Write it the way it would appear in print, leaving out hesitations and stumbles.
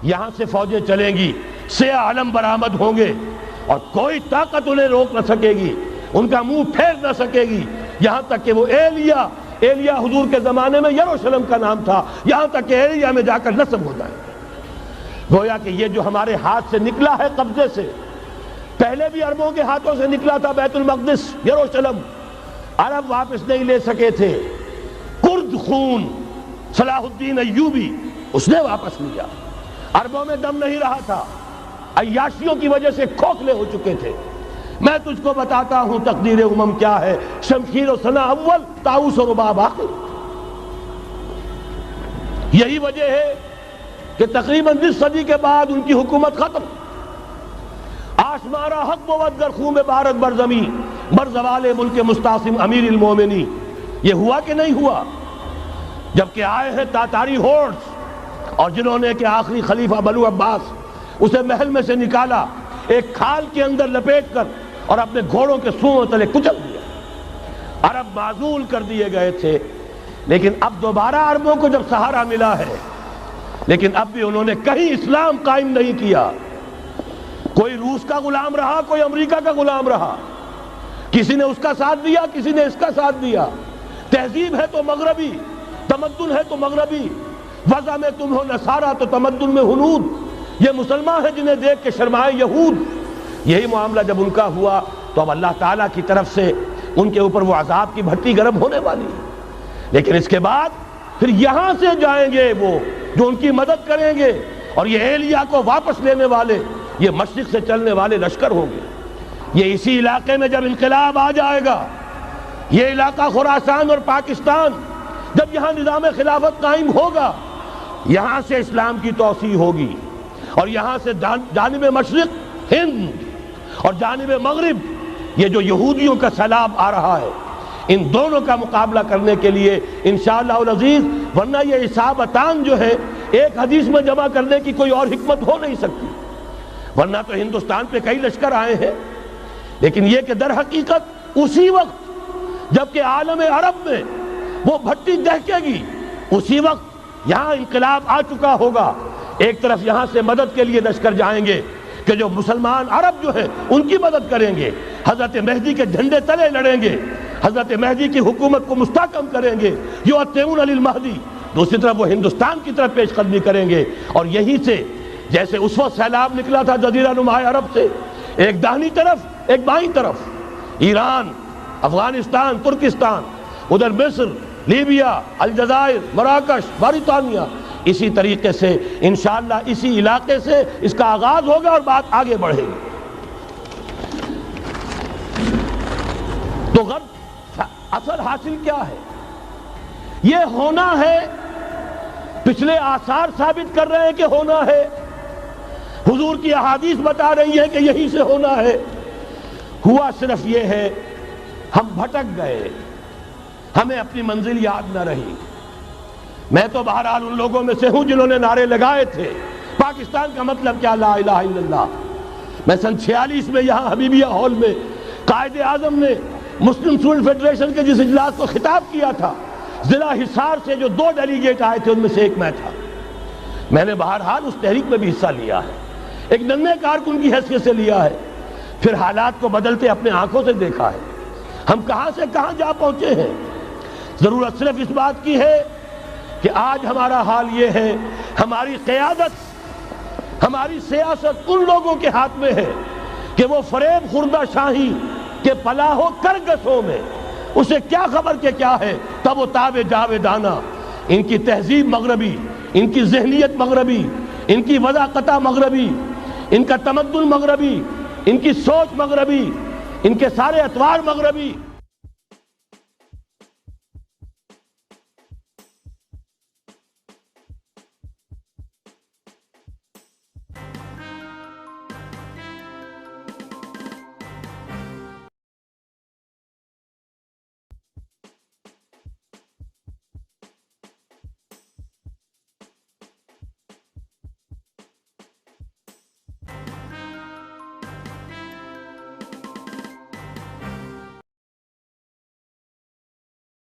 یہاں سے فوجیں چلیں گی، سیاہ علم برآمد ہوں گے، اور کوئی طاقت انہیں روک نہ سکے گی، ان کا منہ پھیر نہ سکے گی، یہاں تک کہ وہ ایلیا حضور کے زمانے میں یروشلم کا نام تھا، یہاں تک کہ ایلیا میں جا کر نصب ہو جائیں گے۔ گویا کہ یہ جو ہمارے ہاتھ سے نکلا ہے قبضے سے، پہلے بھی عربوں کے ہاتھوں سے نکلا تھا بیت المقدس، یروشلم، عرب واپس نہیں لے سکے تھے۔ کرد خون صلاح الدین ایوبی اس نے واپس لیا، عربوں میں دم نہیں رہا تھا، عیاشیوں کی وجہ سے کھوکھلے ہو چکے تھے۔ میں تجھ کو بتاتا ہوں تقدیر امم کیا ہے، شمشیر و سنا اول، طاؤس و رباب آخر۔ یہی وجہ ہے کہ تقریباً 20 صدی کے بعد ان کی حکومت ختم۔ آشمارا حق بود گر خون بارد بر زمین، بر زوال ملک مستعصم امیر المومنی۔ یہ ہوا کہ نہیں ہوا؟ جبکہ آئے ہیں تاتاری ہورڈز، اور جنہوں نے کہ آخری خلیفہ بنو عباس اسے محل میں سے نکالا، ایک کھال کے اندر لپیٹ کر، اور اپنے گھوڑوں کے سوؤں تلے کچل دیا۔ عرب معزول کر دیے گئے تھے، لیکن اب دوبارہ عربوں کو جب سہارا ملا ہے، لیکن اب بھی انہوں نے کہیں اسلام قائم نہیں کیا۔ کوئی روس کا غلام رہا، کوئی امریکہ کا غلام رہا، کسی نے اس کا ساتھ دیا، کسی نے اس کا ساتھ دیا۔ تہذیب ہے تو مغربی، تمدن ہے تو مغربی، وضع میں تم ہو نصارہ تو تمدن میں ہنود۔ یہ مسلمان ہیں جنہیں دیکھ کے شرمائے یہود۔ یہی معاملہ جب ان کا ہوا تو اب اللہ تعالیٰ کی طرف سے ان کے اوپر وہ عذاب کی بھٹی گرم ہونے والی ہے۔ لیکن اس کے بعد پھر یہاں سے جائیں گے وہ جو ان کی مدد کریں گے، اور یہ ایلیا کو واپس لینے والے، یہ مشرق سے چلنے والے لشکر ہوں گے۔ یہ اسی علاقے میں جب انقلاب آ جائے گا، یہ علاقہ خراسان اور پاکستان، جب یہاں نظام خلافت قائم ہوگا، یہاں سے اسلام کی توسیع ہوگی، اور یہاں سے جانب مشرق ہند اور جانب مغرب یہ جو یہودیوں کا سیلاب آ رہا ہے، ان دونوں کا مقابلہ کرنے کے لیے انشاءاللہ العزیز، ورنہ یہ اصابتان جو ہے ایک حدیث میں جمع کرنے کی کوئی اور حکمت ہو نہیں سکتی، ورنہ تو ہندوستان پہ کئی لشکر آئے ہیں، لیکن یہ کہ در حقیقت اسی وقت جبکہ عالم عرب میں وہ بھٹی دہکے گی، اسی وقت یہاں انقلاب آ چکا ہوگا۔ ایک طرف یہاں سے مدد کے لیے لشکر جائیں گے کہ جو مسلمان عرب جو ہیں ان کی مدد کریں گے، حضرت مہدی کے جھنڈے تلے لڑیں گے، حضرت مہدی کی حکومت کو مستحکم کریں گے، یؤتون للمہدی۔ دوسری طرف وہ ہندوستان کی طرف پیش قدمی کریں گے، اور یہیں سے جیسے اس وقت سیلاب نکلا تھا جزیرہ نما عرب سے، ایک داہنی طرف ایک بائیں طرف، ایران، افغانستان، ترکستان، ادھر مصر، لیبیا، الجزائر، مراکش، موریتانیہ، اسی طریقے سے انشاءاللہ اسی علاقے سے اس کا آغاز ہوگا اور بات آگے بڑھے گی۔ تو غرب اصل حاصل کیا ہے؟ یہ ہونا ہے، پچھلے آثار ثابت کر رہے ہیں کہ ہونا ہے، حضور کی احادیث بتا رہی ہے کہ یہی سے ہونا ہے۔ ہوا صرف یہ ہے ہم بھٹک گئے، ہمیں اپنی منزل یاد نہ رہی۔ میں تو بہرحال ان لوگوں میں سے ہوں جنہوں نے نعرے لگائے تھے پاکستان کا مطلب کیا، لا الہ الا اللہ۔ میں سن 46 میں یہاں حبیبیہ ہال میں قائد اعظم نے مسلم اسٹوڈنٹ فیڈریشن کے جس اجلاس کو خطاب کیا تھا، ضلع حصار سے جو 2 ڈیلیگیٹ آئے تھے ان میں سے ایک میں تھا۔ میں نے بہرحال اس تحریک میں بھی حصہ لیا ہے، ایک ننھے کارکن کی حیثیت سے لیا ہے، پھر حالات کو بدلتے اپنے آنکھوں سے دیکھا ہے، ہم کہاں سے کہاں جا پہنچے ہیں۔ ضرورت صرف اس بات کی ہے کہ آج ہمارا حال یہ ہے، ہماری قیادت، ہماری سیاست ان لوگوں کے ہاتھ میں ہے کہ وہ فریب خوردہ شاہی کے پلاح و کرگسوں میں اسے کیا خبر کہ کیا ہے، تب وہ تاب جاویدانہ، ان کی تہذیب مغربی، ان کی ذہنیت مغربی، ان کی وضاقتہ مغربی، ان کا تمدن مغربی، ان کی سوچ مغربی، ان کے سارے اطوار مغربی۔